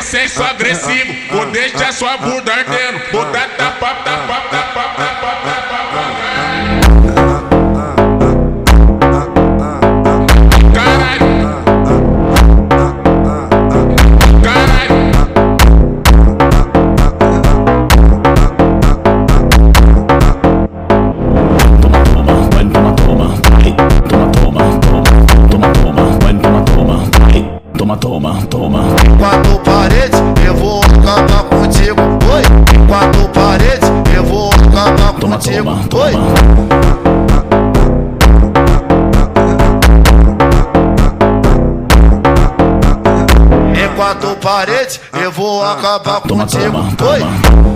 senso agressivo, vou deixar sua bunda ardendo, vou dar tapa, tapa, tapa, tapa, tapa. Toma. Quatro paredes, eu vou acabar contigo. Oi, quatro paredes, eu vou acabar contigo. Oi. Em quatro paredes, eu vou acabar contigo. Oi.